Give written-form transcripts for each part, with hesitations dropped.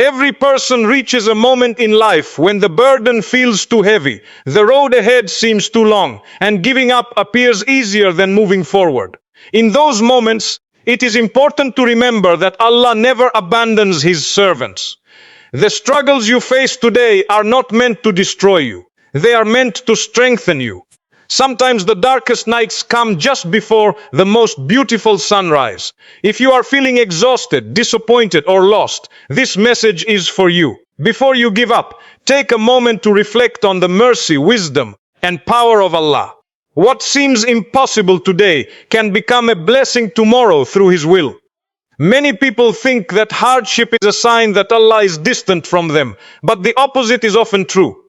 Every person reaches a moment in life when the burden feels too heavy, the road ahead seems too long, and giving up appears easier than moving forward. In those moments, it is important to remember that Allah never abandons His servants. The struggles you face today are not meant to destroy you. They are meant to strengthen you. Sometimes the darkest nights come just before the most beautiful sunrise. If you are feeling exhausted, disappointed, or lost, this message is for you. Before you give up, take a moment to reflect on the mercy, wisdom, and power of Allah. What seems impossible today can become a blessing tomorrow through His will. Many people think that hardship is a sign that Allah is distant from them, but the opposite is often true.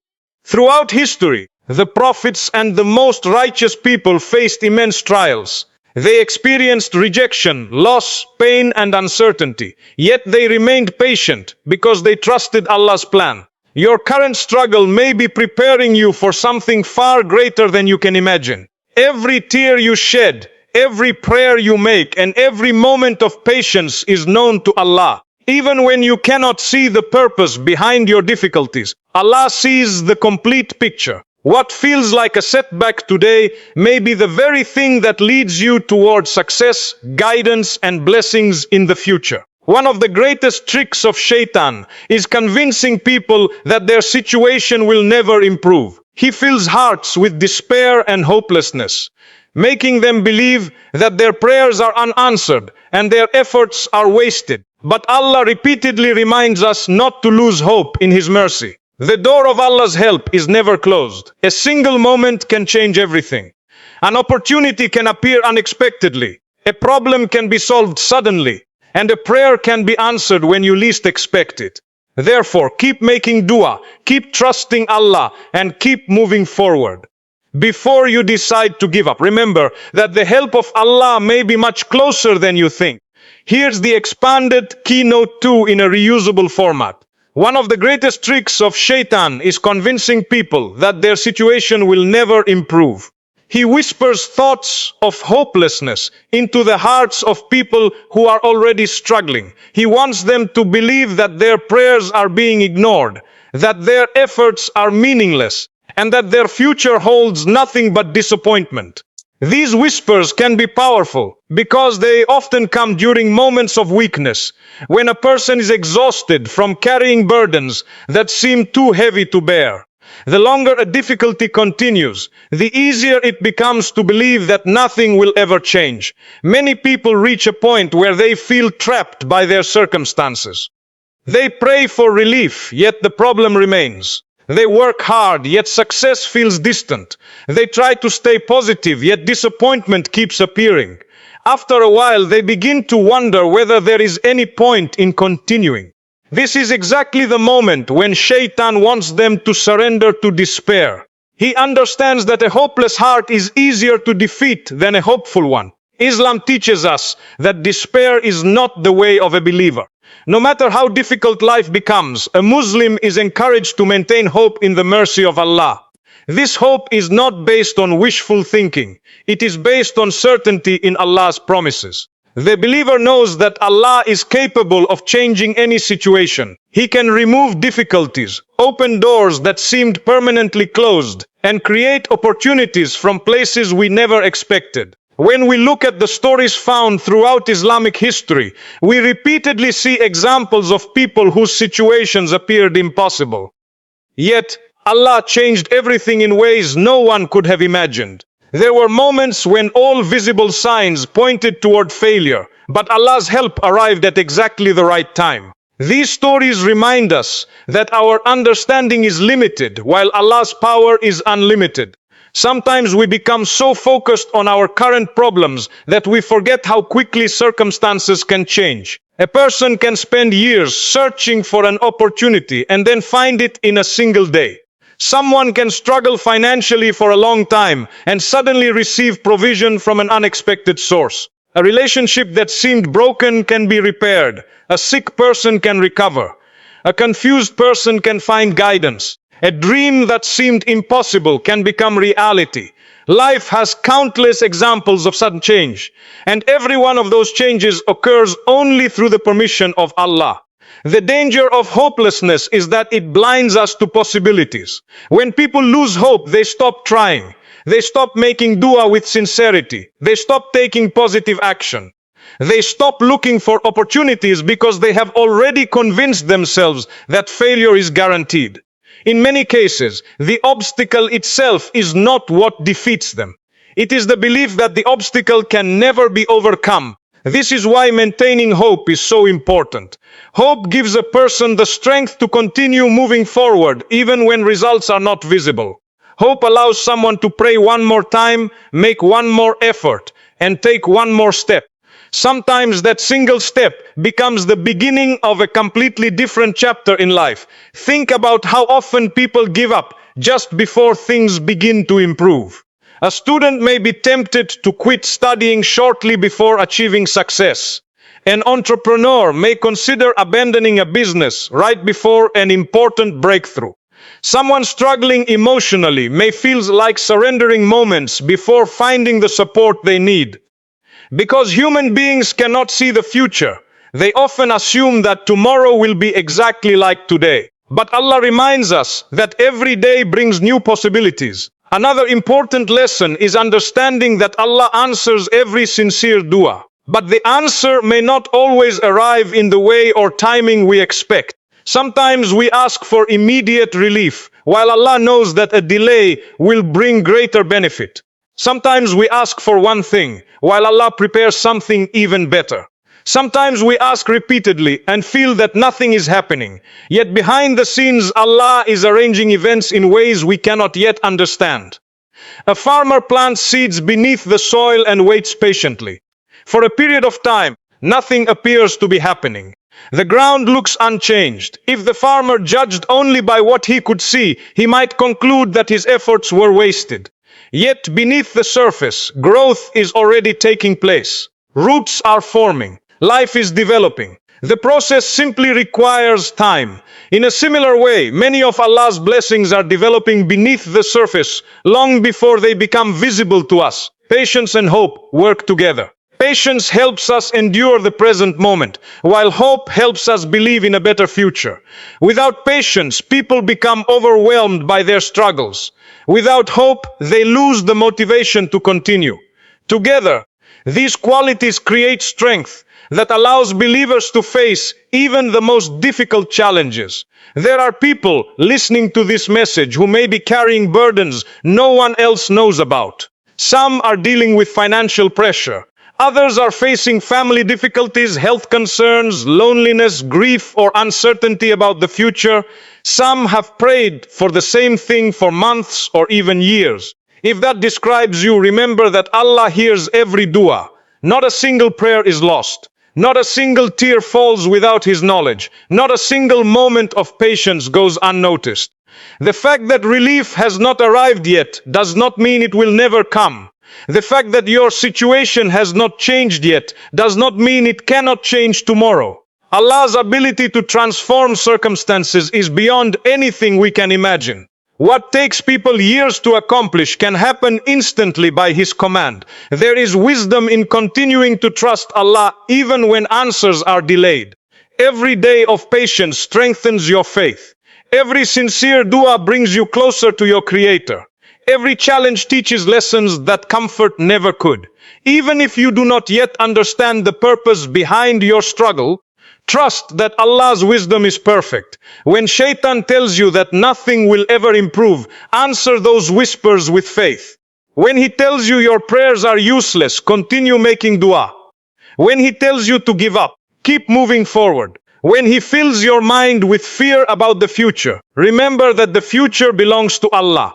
Throughout history, the prophets and the most righteous people faced immense trials. They experienced rejection, loss, pain, and uncertainty. Yet they remained patient because they trusted Allah's plan. Your current struggle may be preparing you for something far greater than you can imagine. Every tear you shed, every prayer you make, and every moment of patience is known to Allah. Even when you cannot see the purpose behind your difficulties, Allah sees the complete picture. What feels like a setback today may be the very thing that leads you towards success, guidance, and blessings in the future. One of the greatest tricks of Shaitan is convincing people that their situation will never improve. He fills hearts with despair and hopelessness, making them believe that their prayers are unanswered and their efforts are wasted. But Allah repeatedly reminds us not to lose hope in His mercy. The door of Allah's help is never closed. A single moment can change everything. An opportunity can appear unexpectedly. A problem can be solved suddenly. And a prayer can be answered when you least expect it. Therefore, keep making dua, keep trusting Allah, and keep moving forward. Before you decide to give up, remember that the help of Allah may be much closer than you think. Here's the expanded Keynote 2 in a reusable format. One of the greatest tricks of Shaitan is convincing people that their situation will never improve. He whispers thoughts of hopelessness into the hearts of people who are already struggling. He wants them to believe that their prayers are being ignored, that their efforts are meaningless, and that their future holds nothing but disappointment. These whispers can be powerful because they often come during moments of weakness, when a person is exhausted from carrying burdens that seem too heavy to bear. The longer a difficulty continues, the easier it becomes to believe that nothing will ever change. Many people reach a point where they feel trapped by their circumstances. They pray for relief, yet the problem remains. They work hard, yet success feels distant. They try to stay positive, yet disappointment keeps appearing. After a while, they begin to wonder whether there is any point in continuing. This is exactly the moment when Shaitan wants them to surrender to despair. He understands that a hopeless heart is easier to defeat than a hopeful one. Islam teaches us that despair is not the way of a believer. No matter how difficult life becomes, a Muslim is encouraged to maintain hope in the mercy of Allah. This hope is not based on wishful thinking. It is based on certainty in Allah's promises. The believer knows that Allah is capable of changing any situation. He can remove difficulties, open doors that seemed permanently closed, and create opportunities from places we never expected. When we look at the stories found throughout Islamic history, we repeatedly see examples of people whose situations appeared impossible. Yet, Allah changed everything in ways no one could have imagined. There were moments when all visible signs pointed toward failure, but Allah's help arrived at exactly the right time. These stories remind us that our understanding is limited, while Allah's power is unlimited. Sometimes we become so focused on our current problems that we forget how quickly circumstances can change. A person can spend years searching for an opportunity and then find it in a single day. Someone can struggle financially for a long time and suddenly receive provision from an unexpected source. A relationship that seemed broken can be repaired. A sick person can recover. A confused person can find guidance. A dream that seemed impossible can become reality. Life has countless examples of sudden change, and every one of those changes occurs only through the permission of Allah. The danger of hopelessness is that it blinds us to possibilities. When people lose hope, they stop trying. They stop making dua with sincerity. They stop taking positive action. They stop looking for opportunities because they have already convinced themselves that failure is guaranteed. In many cases, the obstacle itself is not what defeats them. It is the belief that the obstacle can never be overcome. This is why maintaining hope is so important. Hope gives a person the strength to continue moving forward even when results are not visible. Hope allows someone to pray one more time, make one more effort, and take one more step. Sometimes that single step becomes the beginning of a completely different chapter in life. Think about how often people give up just before things begin to improve. A student may be tempted to quit studying shortly before achieving success. An entrepreneur may consider abandoning a business right before an important breakthrough. Someone struggling emotionally may feel like surrendering moments before finding the support they need. Because human beings cannot see the future, they often assume that tomorrow will be exactly like today. But Allah reminds us that every day brings new possibilities. Another important lesson is understanding that Allah answers every sincere dua. But the answer may not always arrive in the way or timing we expect. Sometimes we ask for immediate relief, while Allah knows that a delay will bring greater benefit. Sometimes we ask for one thing, while Allah prepares something even better. Sometimes we ask repeatedly and feel that nothing is happening. Yet behind the scenes, Allah is arranging events in ways we cannot yet understand. A farmer plants seeds beneath the soil and waits patiently. For a period of time, nothing appears to be happening. The ground looks unchanged. If the farmer judged only by what he could see, he might conclude that his efforts were wasted. Yet beneath the surface, growth is already taking place. Roots are forming. Life is developing. The process simply requires time. In a similar way, many of Allah's blessings are developing beneath the surface long before they become visible to us. Patience and hope work together. Patience helps us endure the present moment, while hope helps us believe in a better future. Without patience, people become overwhelmed by their struggles. Without hope, they lose the motivation to continue. Together, these qualities create strength that allows believers to face even the most difficult challenges. There are people listening to this message who may be carrying burdens no one else knows about. Some are dealing with financial pressure. Others are facing family difficulties, health concerns, loneliness, grief, or uncertainty about the future. Some have prayed for the same thing for months or even years. If that describes you, remember that Allah hears every dua. Not a single prayer is lost. Not a single tear falls without His knowledge. Not a single moment of patience goes unnoticed. The fact that relief has not arrived yet does not mean it will never come. The fact that your situation has not changed yet does not mean it cannot change tomorrow. Allah's ability to transform circumstances is beyond anything we can imagine. What takes people years to accomplish can happen instantly by His command. There is wisdom in continuing to trust Allah even when answers are delayed. Every day of patience strengthens your faith. Every sincere dua brings you closer to your Creator. Every challenge teaches lessons that comfort never could. Even if you do not yet understand the purpose behind your struggle, trust that Allah's wisdom is perfect. When Shaitan tells you that nothing will ever improve, answer those whispers with faith. When he tells you your prayers are useless, continue making dua. When he tells you to give up, keep moving forward. When he fills your mind with fear about the future, remember that the future belongs to Allah.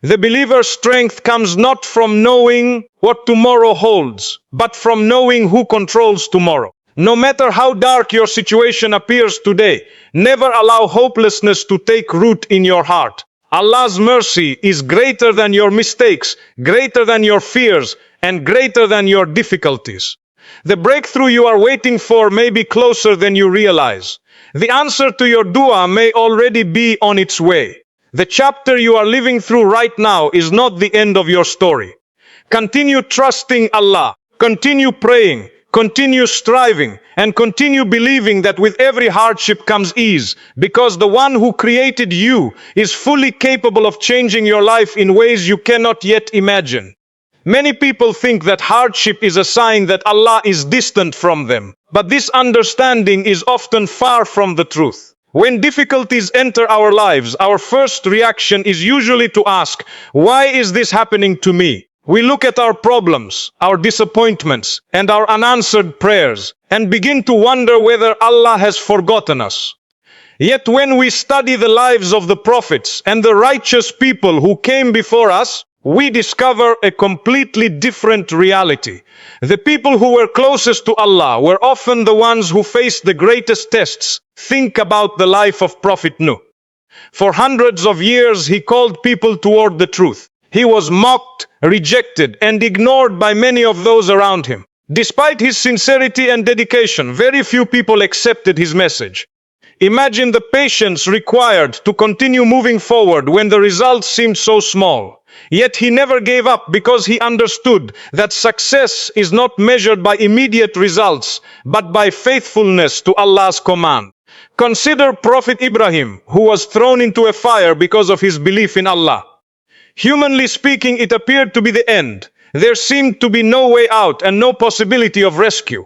The believer's strength comes not from knowing what tomorrow holds, but from knowing who controls tomorrow. No matter how dark your situation appears today, never allow hopelessness to take root in your heart. Allah's mercy is greater than your mistakes, greater than your fears, and greater than your difficulties. The breakthrough you are waiting for may be closer than you realize. The answer to your dua may already be on its way. The chapter you are living through right now is not the end of your story. Continue trusting Allah. Continue praying. continue striving, and continue believing that with every hardship comes ease, because the one who created you is fully capable of changing your life in ways you cannot yet imagine. Many people think that hardship is a sign that Allah is distant from them, but this understanding is often far from the truth. When difficulties enter our lives, our first reaction is usually to ask, why is this happening to me? We look at our problems, our disappointments, and our unanswered prayers, and begin to wonder whether Allah has forgotten us. Yet when we study the lives of the prophets and the righteous people who came before us, we discover a completely different reality. The people who were closest to Allah were often the ones who faced the greatest tests. Think about the life of Prophet Nuh. For hundreds of years, he called people toward the truth. He was mocked, rejected, and ignored by many of those around him. Despite his sincerity and dedication, very few people accepted his message. Imagine the patience required to continue moving forward when the results seemed so small. Yet he never gave up because he understood that success is not measured by immediate results, but by faithfulness to Allah's command. Consider Prophet Ibrahim, who was thrown into a fire because of his belief in Allah. Humanly speaking, it appeared to be the end. There seemed to be no way out and no possibility of rescue.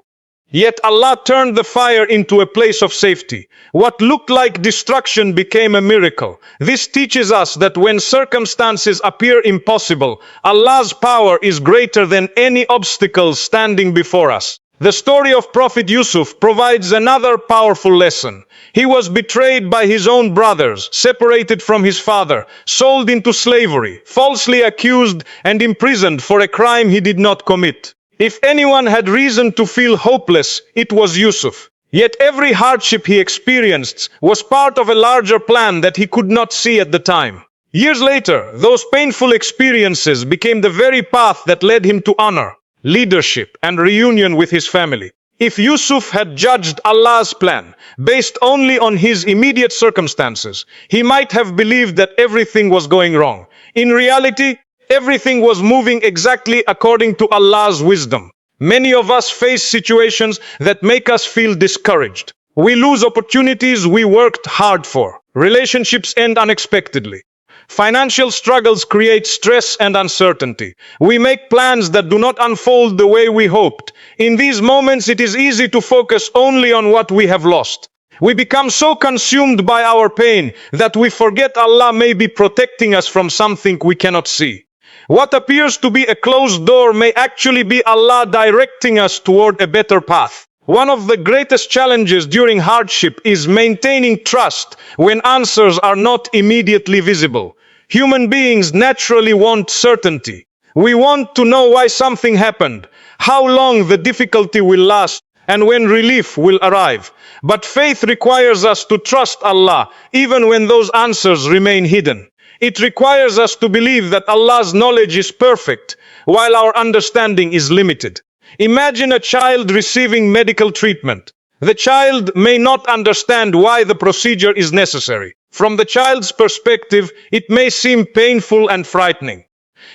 Yet Allah turned the fire into a place of safety. What looked like destruction became a miracle. This teaches us that when circumstances appear impossible, Allah's power is greater than any obstacle standing before us. The story of Prophet Yusuf provides another powerful lesson. He was betrayed by his own brothers, separated from his father, sold into slavery, falsely accused and imprisoned for a crime he did not commit. If anyone had reason to feel hopeless, it was Yusuf. Yet every hardship he experienced was part of a larger plan that he could not see at the time. Years later, those painful experiences became the very path that led him to honor, leadership, and reunion with his family. If Yusuf had judged Allah's plan based only on his immediate circumstances, he might have believed that everything was going wrong. In reality, everything was moving exactly according to Allah's wisdom. Many of us face situations that make us feel discouraged. We lose opportunities we worked hard for. Relationships end unexpectedly. Financial struggles create stress and uncertainty. We make plans that do not unfold the way we hoped. In these moments, it is easy to focus only on what we have lost. We become so consumed by our pain that we forget Allah may be protecting us from something we cannot see. What appears to be a closed door may actually be Allah directing us toward a better path. One of the greatest challenges during hardship is maintaining trust when answers are not immediately visible. Human beings naturally want certainty. We want to know why something happened, how long the difficulty will last, and when relief will arrive. But faith requires us to trust Allah even when those answers remain hidden. It requires us to believe that Allah's knowledge is perfect, while our understanding is limited. Imagine a child receiving medical treatment. The child may not understand why the procedure is necessary. From the child's perspective, it may seem painful and frightening.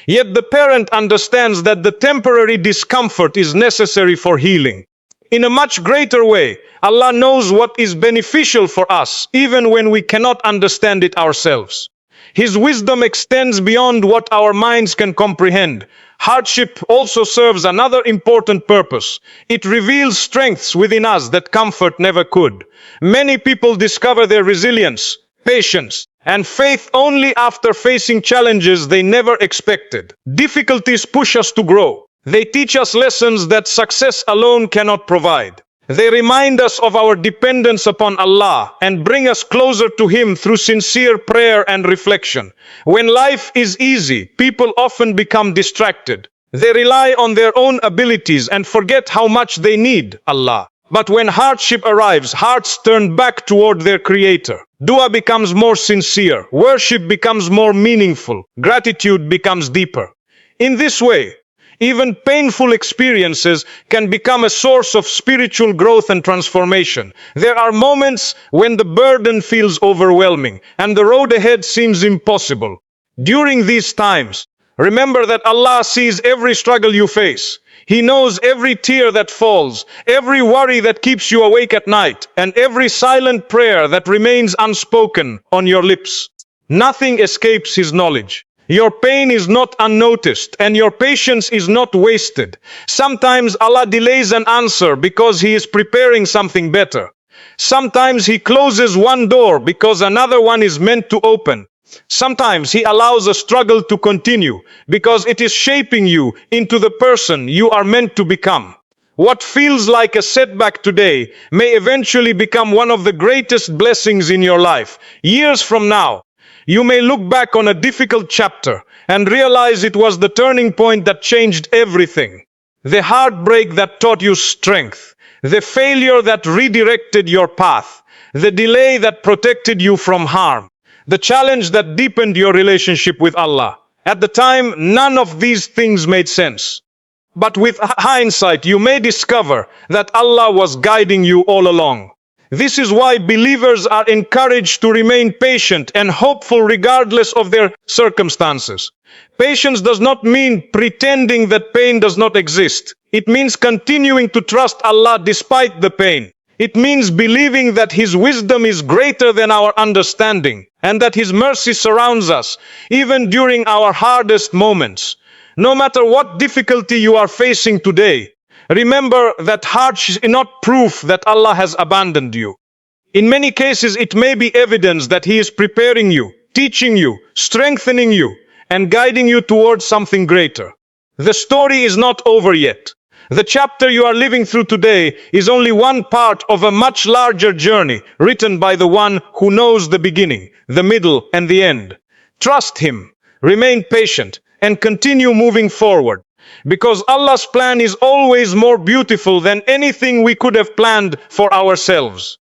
Yet the parent understands that the temporary discomfort is necessary for healing. In a much greater way, Allah knows what is beneficial for us, even when we cannot understand it ourselves. His wisdom extends beyond what our minds can comprehend. Hardship also serves another important purpose. It reveals strengths within us that comfort never could. Many people discover their resilience, patience, and faith only after facing challenges they never expected. Difficulties push us to grow. They teach us lessons that success alone cannot provide. They remind us of our dependence upon Allah and bring us closer to Him through sincere prayer and reflection. When life is easy, people often become distracted. They rely on their own abilities and forget how much they need Allah. But when hardship arrives, hearts turn back toward their Creator. Dua becomes more sincere, worship becomes more meaningful, gratitude becomes deeper. In this way, even painful experiences can become a source of spiritual growth and transformation. There are moments when the burden feels overwhelming and the road ahead seems impossible. During these times, Remember that Allah sees every struggle you face. He knows every tear that falls, every worry that keeps you awake at night, and every silent prayer that remains unspoken on your lips. Nothing escapes His knowledge. Your pain is not unnoticed, and your patience is not wasted. Sometimes Allah delays an answer because He is preparing something better. Sometimes He closes one door because another one is meant to open. Sometimes He allows a struggle to continue because it is shaping you into the person you are meant to become. What feels like a setback today may eventually become one of the greatest blessings in your life. Years from now, you may look back on a difficult chapter and realize it was the turning point that changed everything. The heartbreak that taught you strength, the failure that redirected your path, the delay that protected you from harm, the challenge that deepened your relationship with Allah. At the time, none of these things made sense. But with hindsight, you may discover that Allah was guiding you all along. This is why believers are encouraged to remain patient and hopeful regardless of their circumstances. Patience does not mean pretending that pain does not exist. It means continuing to trust Allah despite the pain. It means believing that His wisdom is greater than our understanding and that His mercy surrounds us, even during our hardest moments. No matter what difficulty you are facing today, remember that hardship is not proof that Allah has abandoned you. In many cases, it may be evidence that He is preparing you, teaching you, strengthening you, and guiding you towards something greater. The story is not over yet. The chapter you are living through today is only one part of a much larger journey written by the one who knows the beginning, the middle, and the end. Trust Him, remain patient, and continue moving forward. Because Allah's plan is always more beautiful than anything we could have planned for ourselves.